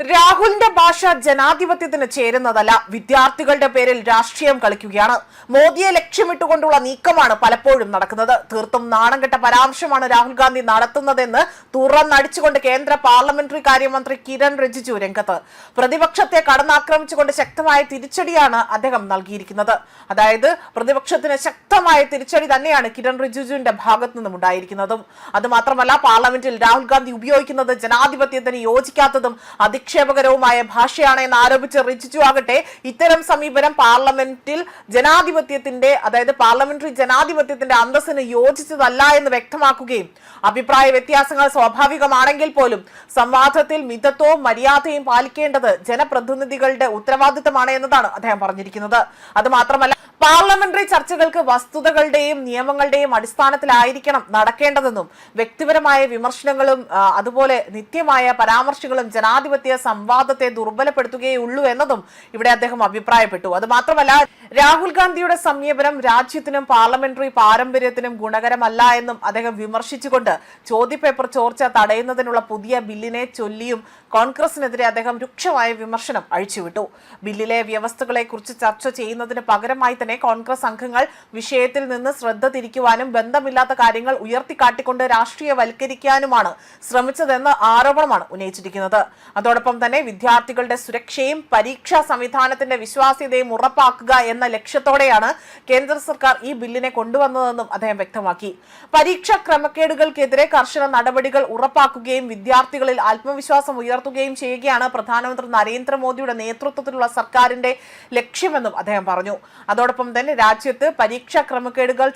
രാഹുലിന്റെ ഭാഷ ജനാധിപത്യത്തിന് ചേരുന്നതല്ല, വിദ്യാർത്ഥികളുടെ പേരിൽ രാഷ്ട്രീയം കളിക്കുകയാണ്. മോദിയെ ലക്ഷ്യമിട്ടുകൊണ്ടുള്ള നീക്കമാണ് പലപ്പോഴും നടക്കുന്നത്. തീർത്തും നാണംകെട്ട പരാമർശമാണ് രാഹുൽ ഗാന്ധി നടത്തുന്നതെന്ന് തുറന്നടിച്ചുകൊണ്ട് കേന്ദ്ര പാർലമെന്ററി കാര്യമന്ത്രി കിരൺ റിജിജു രംഗത്ത്. പ്രതിപക്ഷത്തെ കടന്നാക്രമിച്ചുകൊണ്ട് ശക്തമായ തിരിച്ചടിയാണ് അദ്ദേഹം നൽകിയിരിക്കുന്നത്. അതായത് പ്രതിപക്ഷത്തിന് ശക്തമായ തിരിച്ചടി തന്നെയാണ് കിരൺ റിജിജുവിന്റെ ഭാഗത്തു നിന്നും ഉണ്ടായിരിക്കുന്നതും. അതുമാത്രമല്ല, പാർലമെന്റിൽ രാഹുൽ ഗാന്ധി ഉപയോഗിക്കുന്നത് ജനാധിപത്യത്തിന് യോജിക്കാത്തതും അധിക്ഷേപകരവുമായ ഭാഷയാണ് എന്ന് ആരോപിച്ച് റിജിജു ആകട്ടെ ഇത്തരം സമീപനം പാർലമെന്റിൽ ജനാധിപത്യത്തിന്റെ, അതായത് പാർലമെന്ററി ജനാധിപത്യത്തിന്റെ അന്തസ്സിന് യോജിച്ചതല്ല എന്ന് വ്യക്തമാക്കുകയും അഭിപ്രായ വ്യത്യാസങ്ങൾ സ്വാഭാവികമാണെങ്കിൽ പോലും സംവാദത്തിൽ മിതത്വവും മര്യാദയും പാലിക്കേണ്ടത് ജനപ്രതിനിധികളുടെ ഉത്തരവാദിത്തമാണ് എന്നതാണ് അദ്ദേഹം പറഞ്ഞിരിക്കുന്നത്. അതുമാത്രമല്ല, പാർലമെന്ററി ചർച്ചകൾക്ക് വസ്തുതകളുടെയും നിയമങ്ങളുടെയും അടിസ്ഥാനത്തിലായിരിക്കണം നടക്കേണ്ടതെന്നും വ്യക്തിപരമായ വിമർശനങ്ങളും അതുപോലെ നിത്യമായ പരാമർശങ്ങളും ജനാധിപത്യ സംവാദത്തെ ദുർബലപ്പെടുത്തുകയുള്ളൂ എന്നതും ഇവിടെ അദ്ദേഹം അഭിപ്രായപ്പെട്ടു. അതുമാത്രമല്ല, രാഹുൽ ഗാന്ധിയുടെ സമീപനം രാജ്യത്തിനും പാർലമെന്ററി പാരമ്പര്യത്തിനും ഗുണകരമല്ല എന്നും അദ്ദേഹം വിമർശിച്ചുകൊണ്ട് ചോദ്യപേപ്പർ ചോർച്ച തടയുന്നതിനുള്ള പുതിയ ബില്ലിനെ ചൊല്ലിയും കോൺഗ്രസിനെതിരെ അദ്ദേഹം രൂക്ഷമായ വിമർശനം അഴിച്ചുവിട്ടു. ബില്ലിലെ വ്യവസ്ഥകളെ കുറിച്ച് ചർച്ച ചെയ്യുന്നതിന് പകരമായി തന്നെ കോൺഗ്രസ് അംഗങ്ങൾ വിഷയത്തിൽ നിന്ന് ശ്രദ്ധ തിരിക്കുവാനും ബന്ധമില്ലാത്ത കാര്യങ്ങൾ ഉയർത്തിക്കാട്ടിക്കൊണ്ട് രാഷ്ട്രീയവൽക്കരിക്കാനുമാണ് ശ്രമിച്ചതെന്ന് ആരോപണമാണ് ഉന്നയിച്ചിരിക്കുന്നത്. അതോടൊപ്പം തന്നെ വിദ്യാർത്ഥികളുടെ സുരക്ഷയും പരീക്ഷാ സംവിധാനത്തിന്റെ വിശ്വാസ്യതയും ഉറപ്പാക്കുക എന്ന ലക്ഷ്യത്തോടെയാണ് കേന്ദ്ര സർക്കാർ ഈ ബില്ലിനെ കൊണ്ടുവന്നതെന്നും അദ്ദേഹം വ്യക്തമാക്കി. പരീക്ഷാ ക്രമക്കേടുകൾക്കെതിരെ കർശന നടപടികൾ ഉറപ്പാക്കുകയും വിദ്യാർത്ഥികളിൽ ആത്മവിശ്വാസം ഉയർത്തുകയും ചെയ്യുകയാണ് പ്രധാനമന്ത്രി നരേന്ദ്രമോദിയുടെ നേതൃത്വത്തിലുള്ള സർക്കാരിന്റെ ലക്ഷ്യമെന്നും അദ്ദേഹം പറഞ്ഞു. അതോടൊപ്പം തന്നെ രാജ്യത്ത് പരീക്ഷാ ക്രമക്കേടുകൾ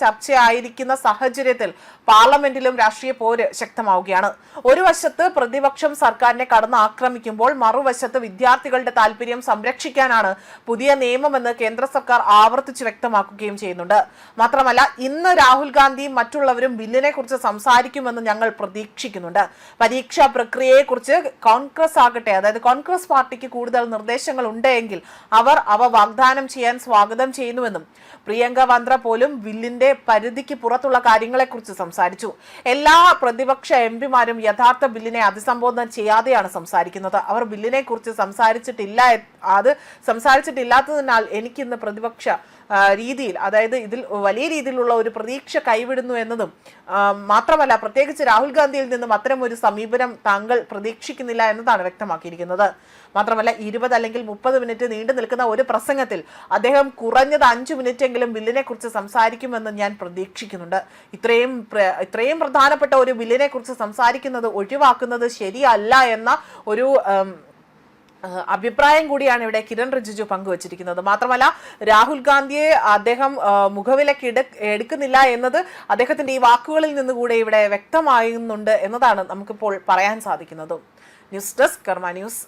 ചർച്ചയായിരിക്കുന്ന സാഹചര്യത്തിൽ പാർലമെന്റിലും രാഷ്ട്രീയ പോര് ശക്തമാവുകയാണ്. ഒരു വശത്ത് പ്രതിപക്ഷം സർക്കാരിനെ കടന്ന് ആക്രമിക്കുമ്പോൾ മറുവശത്ത് വിദ്യാർത്ഥികളുടെ താല്പര്യം സംരക്ഷിക്കാനാണ് പുതിയ നിയമമെന്ന് കേന്ദ്ര സർക്കാർ ആവർത്തിച്ച് വ്യക്തമാക്കുകയും ചെയ്യുന്നുണ്ട്. മാത്രമല്ല, ഇന്ന് രാഹുൽ ഗാന്ധിയും മറ്റുള്ളവരും ബില്ലിനെ കുറിച്ച് സംസാരിക്കുമെന്ന് ഞങ്ങൾ പ്രതീക്ഷിക്കുന്നുണ്ട്. പരീക്ഷാ പ്രക്രിയയെക്കുറിച്ച് കോൺഗ്രസ് ആകട്ടെ, അതായത് കോൺഗ്രസ് പാർട്ടിക്ക് കൂടുതൽ നിർദ്ദേശങ്ങൾ ഉണ്ടെങ്കിൽ അവർ അവ വാഗ്ദാനം ചെയ്യാൻ സ്വാഗതം ചെയ്യുന്നുവെന്നും പ്രിയങ്ക വാദ്ര പോലും ബില്ലിന്റെ പരിധിക്ക് പുറത്തുള്ള കാര്യങ്ങളെക്കുറിച്ച് സംസാരിച്ചു. എല്ലാ പ്രതിപക്ഷ എംപിമാരും യഥാർത്ഥ ബില്ലിനെ അഭിസംബോധന ചെയ്യാതെയാണ് സംസാരിക്കുന്നത്. അവർ ബില്ലിനെ കുറിച്ച് സംസാരിച്ചിട്ടില്ലാത്തതിനാൽ എനിക്കിന്ന് പ്രതിപക്ഷ രീതിയിൽ, അതായത് ഇതിൽ വലിയ രീതിയിലുള്ള ഒരു പ്രതീക്ഷ കൈവിടുന്നു എന്നതും മാത്രമല്ല, പ്രത്യേകിച്ച് രാഹുൽ ഗാന്ധിയിൽ നിന്നും അത്തരം ഒരു സമീപനം താങ്കൾ പ്രതീക്ഷിക്കുന്നില്ല എന്നതാണ് വ്യക്തമാക്കിയിരിക്കുന്നത്. മാത്രമല്ല, 20 അല്ലെങ്കിൽ 30 മിനിറ്റ് നീണ്ടു നിൽക്കുന്ന ഒരു പ്രസംഗത്തിൽ അദ്ദേഹം കുറഞ്ഞത് 5 മിനിറ്റെങ്കിലും ബില്ലിനെ കുറിച്ച് സംസാരിക്കുമെന്ന് ഞാൻ പ്രതീക്ഷിക്കുന്നുണ്ട്. ഇത്രയും പ്രധാനപ്പെട്ട ഒരു ബില്ലിനെ കുറിച്ച് സംസാരിക്കുന്നത് ഒഴിവാക്കുന്നത് ശരിയല്ല എന്ന ഒരു അഭിപ്രായം കൂടിയാണ് ഇവിടെ കിരൺ റിജിജു പങ്കുവച്ചിരിക്കുന്നത്. മാത്രമല്ല, രാഹുൽ ഗാന്ധിയെ അദ്ദേഹം മുഖവിലക്ക് എടുക്കുന്നില്ല എന്നത് അദ്ദേഹത്തിന്റെ ഈ വാക്കുകളിൽ നിന്നുകൂടെ ഇവിടെ വ്യക്തമാകുന്നുണ്ട് എന്നതാണ് നമുക്കിപ്പോൾ പറയാൻ സാധിക്കുന്നതും. ന്യൂസ് ഡെസ്ക് കർമ്മ ന്യൂസ്.